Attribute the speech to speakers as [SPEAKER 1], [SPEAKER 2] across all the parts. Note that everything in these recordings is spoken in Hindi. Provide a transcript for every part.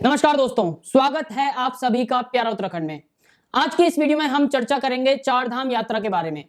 [SPEAKER 1] नमस्कार दोस्तों, स्वागत है आप सभी का प्यारा उत्तराखंड में। आज की इस वीडियो में हम चर्चा करेंगे चार धाम यात्रा के बारे में।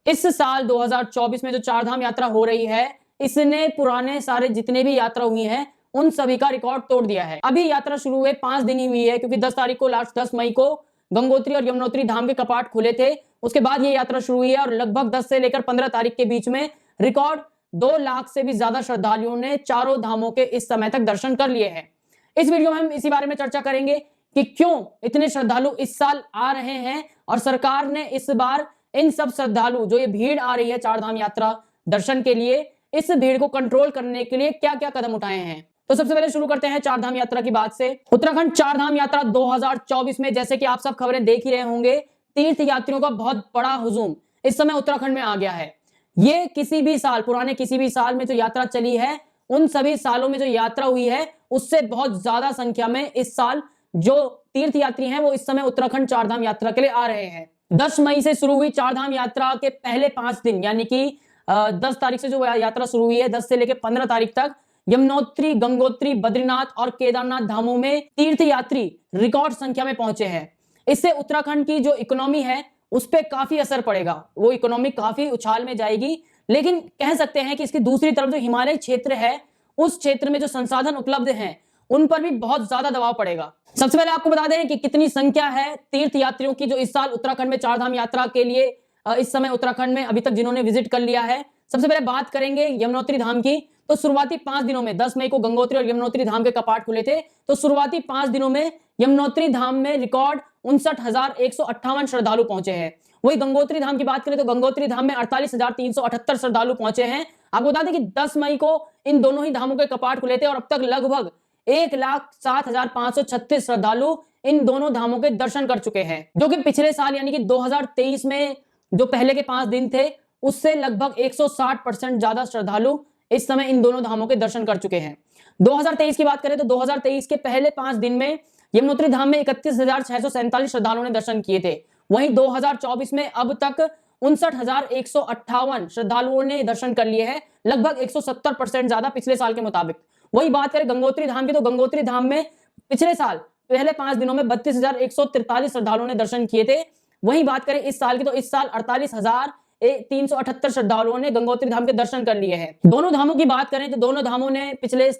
[SPEAKER 1] इस साल 2024 में जो चार धाम यात्रा हो रही है, इसने पुराने सारे जितने भी यात्रा हुई हैं उन सभी का रिकॉर्ड तोड़ दिया है। अभी यात्रा शुरू हुए 5 दिन ही हुई है, क्योंकि 10 तारीख को लास्ट 10 मई को गंगोत्री और यमुनोत्री धाम के कपाट खुले थे। उसके बाद ये यात्रा शुरू हुई है और लगभग 10 से लेकर 15 तारीख के बीच में रिकॉर्ड 2 लाख से भी ज्यादा श्रद्धालुओं ने चारों धामों के इस समय तक दर्शन कर लिए हैं। इस वीडियो में हम इसी बारे में चर्चा करेंगे कि क्यों इतने श्रद्धालु इस साल आ रहे हैं और सरकार ने इस बार इन सब श्रद्धालु जो ये भीड़ आ रही है चार धाम यात्रा दर्शन के लिए, इस भीड़ को कंट्रोल करने के लिए क्या क्या कदम उठाए हैं। तो सबसे पहले शुरू करते हैं चार धाम यात्रा की बात से। उत्तराखंड चार धाम यात्रा 2024 में, जैसे कि आप सब खबरें देख ही रहे होंगे, तीर्थ यात्रियों का बहुत बड़ा हुजूम इस समय उत्तराखंड में आ गया है। ये किसी भी साल, पुराने किसी भी साल में जो यात्रा चली है, उन सभी सालों में जो यात्रा हुई है उससे बहुत ज्यादा संख्या में इस साल जो तीर्थ यात्री हैं वो इस समय उत्तराखंड चार धाम यात्रा के लिए आ रहे हैं। 10 मई से शुरू हुई चार धाम यात्रा के पहले 5 दिन, यानी कि 10 तारीख से जो यात्रा शुरू हुई है, 10 से लेकर 15 तारीख तक यमुनोत्री, गंगोत्री, बद्रीनाथ और केदारनाथ धामों में तीर्थ यात्री रिकॉर्ड संख्या में पहुंचे हैं। इससे उत्तराखंड की जो इकोनॉमी है उस पर काफी असर पड़ेगा, वो इकोनॉमी काफी उछाल में जाएगी। लेकिन कह सकते हैं कि इसकी दूसरी तरफ जो हिमालय क्षेत्र है, उस क्षेत्र में जो संसाधन उपलब्ध हैं उन पर भी बहुत ज्यादा दबाव पड़ेगा। सबसे पहले आपको बता दें कि कितनी संख्या है तीर्थ यात्रियों की जो इस साल उत्तराखंड में चार धाम यात्रा के लिए इस समय उत्तराखंड में अभी तक जिन्होंने विजिट कर लिया है। सबसे पहले बात करेंगे यमुनोत्री धाम की। तो शुरुआती 5 दिनों में 10 मई को गंगोत्री और यमुनोत्री धाम के कपाट खुले थे। तो शुरुआती 5 दिनों में यमुनोत्री धाम में रिकॉर्ड 59,158 श्रद्धालु पहुंचे हैं। वही गंगोत्री धाम की बात करें तो गंगोत्री धाम में 48,378 श्रद्धालु पहुंचे हैं। आपको बता दें कि 10 मई को इन दोनों ही धामों के कपाट खुले थे और अब तक लगभग 1,07,536 श्रद्धालु इन दोनों धामों के दर्शन कर चुके हैं, जो कि पिछले साल यानी कि 2023 में जो पहले के 5 दिन थे उससे लगभग 160% ज्यादा श्रद्धालु इस समय इन दोनों धामों के दर्शन कर चुके हैं। 2023 की बात करें तो 2023 के पहले 5 दिन में यमुनोत्री धाम में 31,647 श्रद्धालुओं ने दर्शन किए थे। वहीं 2024 में अब तक 59,158 श्रद्धालुओं ने दर्शन कर लिए हैं, लगभग 170% ज्यादा पिछले साल के मुताबिक। वही बात करें गंगोत्री धाम की तो गंगोत्री धाम में पिछले साल पहले 5 दिनों में 32,143 श्रद्धालुओं ने दर्शन किए थे। वहीं बात करें इस साल की तो इस साल 48,378 श्रद्धालुओं ने गंगोत्री धाम के दर्शन कर लिए हैं। दोनों धामों की बात करें तो दोनों धामों ने पिछले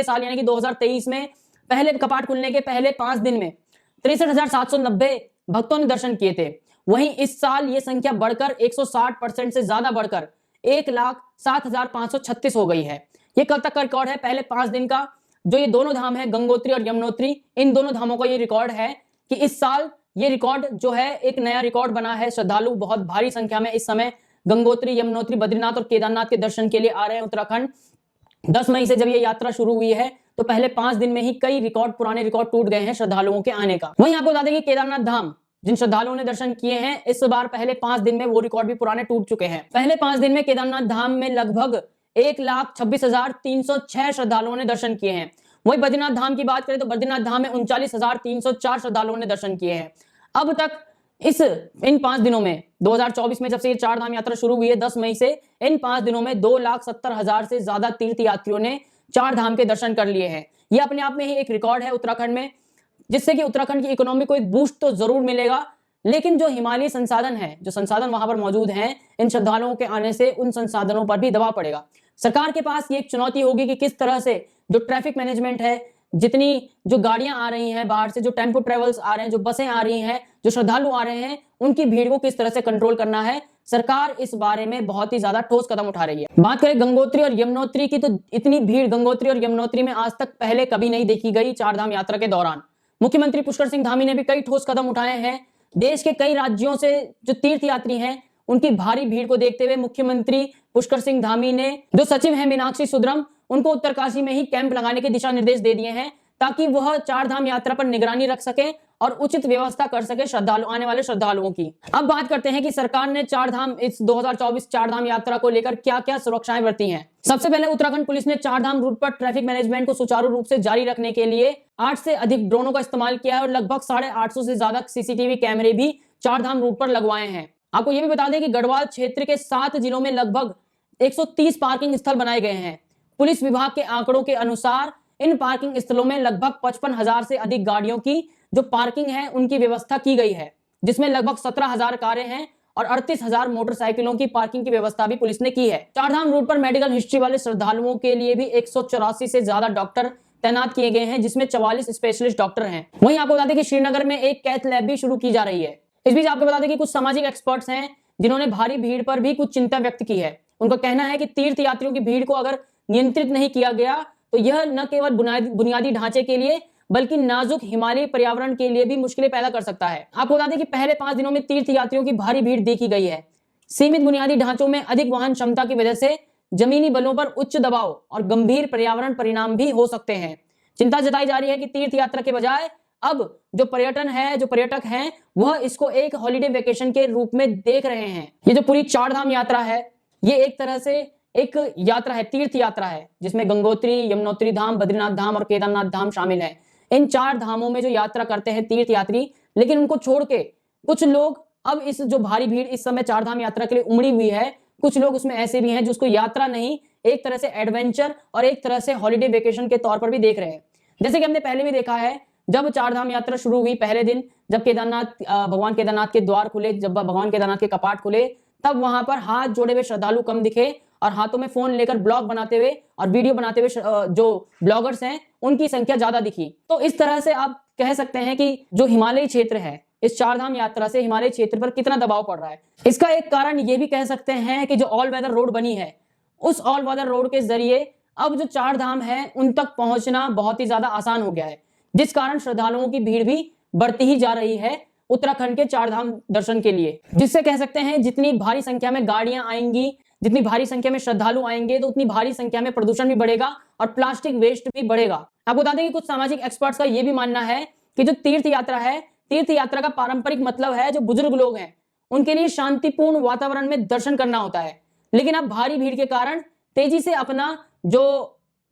[SPEAKER 1] साल यानी कि 2023 में पहले कपाट खुलने के पहले 5 दिन में 63,790 भक्तों ने दर्शन किए थे। वहीं इस साल ये संख्या बढ़कर 160% से ज्यादा बढ़कर 1,07,536 हो गई है। ये कल तक का रिकॉर्ड है पहले 5 दिन का। जो ये दोनों धाम है गंगोत्री और यमुनोत्री, इन दोनों धामों का ये रिकॉर्ड है कि इस साल ये रिकॉर्ड जो है एक नया रिकॉर्ड बना है। श्रद्धालु बहुत भारी संख्या में इस समय गंगोत्री, यमुनोत्री, बद्रीनाथ और केदारनाथ के दर्शन के लिए आ रहे हैं उत्तराखंड। 10 मई से जब ये यात्रा शुरू हुई है तो पहले 5 दिन में ही कई रिकॉर्ड, पुराने रिकॉर्ड टूट गए हैं श्रद्धालुओं के आने का। वहीं आपको बता दें कि केदारनाथ धाम जिन श्रद्धालुओं ने दर्शन किए हैं इस बार पहले 5 दिन में वो रिकॉर्ड भी पुराने टूट चुके हैं। पहले 5 दिन में केदारनाथ धाम में लगभग 1,26,306 श्रद्धालुओं ने दर्शन किए हैं। वही बद्रीनाथ धाम की बात करें तो बद्रीनाथ धाम में 39,304 श्रद्धालुओं ने दर्शन किए हैं। अब तक इन 5 दिनों में 2024 में जब से ये चार धाम यात्रा शुरू हुई है 10 मई से, इन 5 दिनों में 2,70,000 से ज्यादा तीर्थ यात्रियों ने चार धाम के दर्शन कर लिए हैं। यह अपने आप में ही एक रिकॉर्ड है उत्तराखंड में, जिससे कि उत्तराखंड की इकोनॉमी को एक बूस्ट तो जरूर मिलेगा। लेकिन जो हिमालयी संसाधन है, जो संसाधन वहां पर मौजूद हैं, इन श्रद्धालुओं के आने से उन संसाधनों पर भी दबाव पड़ेगा। सरकार के पास ये एक चुनौती होगी कि किस तरह से जो ट्रैफिक मैनेजमेंट है, जितनी जो गाड़ियां आ रही हैं बाहर से, जो टेम्पो ट्रेवल्स आ रहे हैं, जो बसें आ रही हैं, जो श्रद्धालु आ रहे हैं, उनकी भीड़ को किस तरह से कंट्रोल करना है। सरकार इस बारे में बहुत ही ज्यादा ठोस कदम उठा रही है। बात करें गंगोत्री और यमुनोत्री की तो इतनी भीड़ गंगोत्री और यमुनोत्री में आज तक पहले कभी नहीं देखी गई चार धाम यात्रा के दौरान। मुख्यमंत्री पुष्कर सिंह धामी ने भी कई ठोस कदम उठाए हैं। देश के कई राज्यों से जो तीर्थ यात्री हैं उनकी भारी भीड़ को देखते हुए मुख्यमंत्री पुष्कर सिंह धामी ने जो सचिव हैं मीनाक्षी सुंदरम, उनको उत्तरकाशी में ही कैंप लगाने के दिशा निर्देश दे दिए हैं ताकि वह चार धाम यात्रा पर निगरानी रख सके और उचित व्यवस्था कर सके आने वाले श्रद्धालुओं की। अब बात करते हैं कि सरकार ने चार धाम इस 2024 चार धाम यात्रा को लेकर क्या क्या सुरक्षाएं बरती हैं। सबसे पहले उत्तराखंड पुलिस ने चार धाम रूट पर ट्रैफिक मैनेजमेंट को सुचारू रूप से जारी रखने के लिए 8 से अधिक ड्रोनों का इस्तेमाल किया है और लगभग 850 से ज्यादा सीसीटीवी कैमरे भी चार धाम रूट पर लगवाए हैं। आपको यह भी बता दें कि गढ़वाल क्षेत्र के 7 जिलों में लगभग 130 पार्किंग स्थल बनाए गए हैं। पुलिस विभाग के आंकड़ों के अनुसार इन पार्किंग स्थलों में लगभग 55,000 से अधिक गाड़ियों की जो पार्किंग है उनकी व्यवस्था की गई है, जिसमें लगभग 17,000 कारें हैं और 38,000 मोटरसाइकिलों की पार्किंग की व्यवस्था भी पुलिस ने की है। चारधाम रूट पर मेडिकल हिस्ट्री वाले श्रद्धालुओं के लिए भी 184 से ज्यादा डॉक्टर तैनात किए गए हैं, जिसमें 44 स्पेशलिस्ट डॉक्टर हैं। वहीं आपको बता दें कि श्रीनगर में एक कैथ लैब भी शुरू की जा रही है। इस बीच आपको बता दें कि कुछ सामाजिक एक्सपर्ट्स हैं जिन्होंने भारी भीड़ पर भी कुछ चिंता व्यक्त की है। उनका कहना है कि तीर्थ यात्रियों की भीड़ को अगर नियंत्रित नहीं किया गया तो यह न केवल बुनियादी ढांचे के लिए बल्कि नाजुक हिमालयी पर्यावरण के लिए भी मुश्किलें पैदा कर सकता है। आपको बता दें कि पहले 5 दिनों में तीर्थ यात्रियों की भारी भीड़ देखी गई है। सीमित बुनियादी ढांचों में अधिक वाहन क्षमता की वजह से जमीनी बलों पर उच्च दबाव और गंभीर पर्यावरण परिणाम भी हो सकते हैं। चिंता जताई जा रही है कि तीर्थ यात्रा के बजाय अब जो पर्यटक हैं वह इसको एक हॉलिडे वेकेशन के रूप में देख रहे हैं। ये जो पूरी चारधाम यात्रा है ये एक तरह से एक यात्रा है, तीर्थ यात्रा है, जिसमें गंगोत्री, यमुनोत्री धाम, बद्रीनाथ धाम और केदारनाथ धाम शामिल है। इन 4 धामों में जो यात्रा करते हैं तीर्थ यात्री, लेकिन उनको छोड़ के कुछ लोग अब इस जो भारी भीड़ इस समय 4 धाम यात्रा के लिए उमड़ी हुई है, कुछ लोग उसमें ऐसे भी हैं जो उसको यात्रा नहीं एक तरह से एडवेंचर और एक तरह से हॉलिडे वेकेशन के तौर पर भी देख रहे हैं। जैसे कि हमने पहले भी देखा है, जब 4 धाम यात्रा शुरू हुई पहले दिन जब भगवान केदारनाथ के द्वार खुले, जब भगवान केदारनाथ के कपाट खुले, तब वहां पर हाथ जोड़े हुए श्रद्धालु कम दिखे और हाथों में फोन लेकर ब्लॉग बनाते हुए और वीडियो बनाते हुए जो ब्लॉगर्स हैं उनकी संख्या ज्यादा दिखी। तो इस तरह से आप कह सकते हैं कि जो हिमालयी क्षेत्र है, इस 4 धाम यात्रा से हिमालय क्षेत्र पर कितना दबाव पड़ रहा है। इसका एक कारण ये भी कह सकते हैं कि जो ऑल वेदर रोड बनी है, उस ऑल वेदर रोड के जरिए अब जो 4 धाम है उन तक पहुंचना बहुत ही ज्यादा आसान हो गया है, जिस कारण श्रद्धालुओं की भीड़ भी बढ़ती ही जा रही है उत्तराखंड के 4 धाम दर्शन के लिए। जिससे कह सकते हैं जितनी भारी संख्या में गाड़ियां आएंगी, जितनी भारी संख्या में श्रद्धालु आएंगे, तो उतनी भारी संख्या में प्रदूषण भी बढ़ेगा और प्लास्टिक वेस्ट भी बढ़ेगा। आपको बता दें कि कुछ सामाजिक एक्सपर्ट्स का यह भी मानना है कि जो तीर्थ यात्रा है, तीर्थ यात्रा का पारंपरिक मतलब है जो बुजुर्ग लोग हैं उनके लिए शांतिपूर्ण वातावरण में दर्शन करना होता है। लेकिन अब भारी भीड़ के कारण तेजी से अपना जो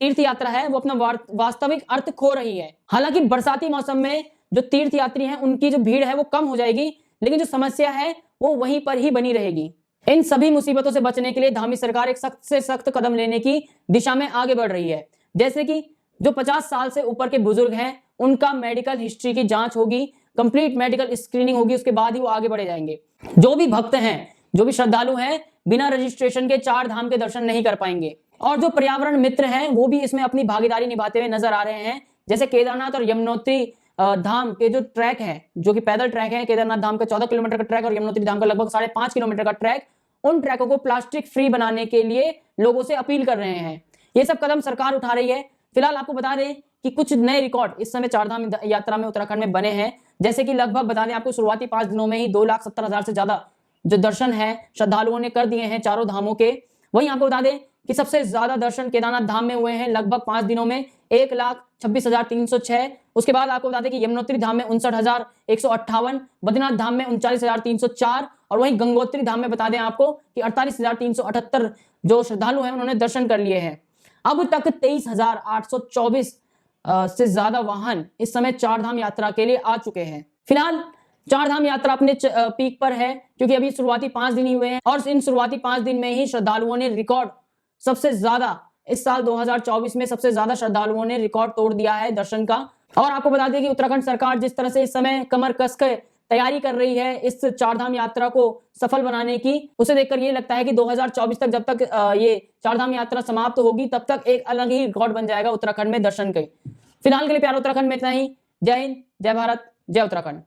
[SPEAKER 1] तीर्थ यात्रा है वो अपना वास्तविक अर्थ खो रही है। हालांकि बरसाती मौसम में जो तीर्थ यात्री हैं उनकी जो भीड़ है वो कम हो जाएगी, लेकिन जो समस्या है वो वहीं पर ही बनी रहेगी। इन सभी मुसीबतों से बचने के लिए धामी सरकार एक सख्त से सख्त कदम लेने की दिशा में आगे बढ़ रही है। जैसे कि जो 50 साल से ऊपर के बुजुर्ग हैं उनका मेडिकल हिस्ट्री की जांच होगी, कंप्लीट मेडिकल स्क्रीनिंग होगी, उसके बाद ही वो आगे बढ़े जाएंगे। जो भी भक्त हैं, जो भी श्रद्धालु हैं, बिना रजिस्ट्रेशन के 4 धाम के दर्शन नहीं कर पाएंगे। और जो पर्यावरण मित्र हैं वो भी इसमें अपनी भागीदारी निभाते हुए नजर आ रहे हैं। जैसे केदारनाथ और यमुनोत्री धाम के जो ट्रैक है, जो कि पैदल ट्रैक है, केदारनाथ धाम का 14 किलोमीटर का ट्रैक और यमुनोत्री धाम का लगभग 5.5 किलोमीटर का ट्रैक, उन ट्रैकों को प्लास्टिक फ्री बनाने के लिए लोगों से अपील कर रहे हैं। ये सब कदम सरकार उठा रही है। फिलहाल आपको बता दें कि कुछ नए रिकॉर्ड इस समय 4 धाम यात्रा में उत्तराखंड में बने हैं। जैसे कि लगभग बता दें आपको शुरुआती 5 दिनों में ही 2,70,000 से ज्यादा जो दर्शन है श्रद्धालुओं ने कर दिए हैं चारों धामों के। वहीं आपको बता दें कि सबसे ज्यादा दर्शन केदारनाथ धाम में हुए हैं लगभग 5 दिनों में 1,26,306। उसके बाद आपको बता दें कि यमुनोत्री धाम में 59,158, बद्रीनाथ धाम में 39,304 और वहीं गंगोत्री धाम में बता दें आपको कि 48,378 जो श्रद्धालु हैं उन्होंने दर्शन कर लिए हैं। अब तक 23,824 से ज्यादा वाहन इस समय 4 धाम यात्रा के लिए आ चुके हैं। फिलहाल 4 धाम यात्रा अपने पीक पर है, क्योंकि अभी शुरुआती 5 दिन ही हुए हैं और इन शुरुआती 5 दिन में ही श्रद्धालुओं ने रिकॉर्ड सबसे ज्यादा इस साल 2024 में सबसे ज्यादा श्रद्धालुओं ने रिकॉर्ड तोड़ दिया है दर्शन का। और आपको बता दें कि उत्तराखंड सरकार जिस तरह से इस समय कमर कस कर तैयारी कर रही है इस 4 धाम यात्रा को सफल बनाने की, उसे देखकर ये लगता है कि 2024 तक जब तक ये 4 धाम यात्रा समाप्त होगी तब तक एक अलग ही रिकॉर्ड बन जाएगा उत्तराखंड में दर्शन के। फिलहाल के लिए प्यारे उत्तराखंड में इतना ही। जय हिंद, जय भारत, जय उत्तराखंड।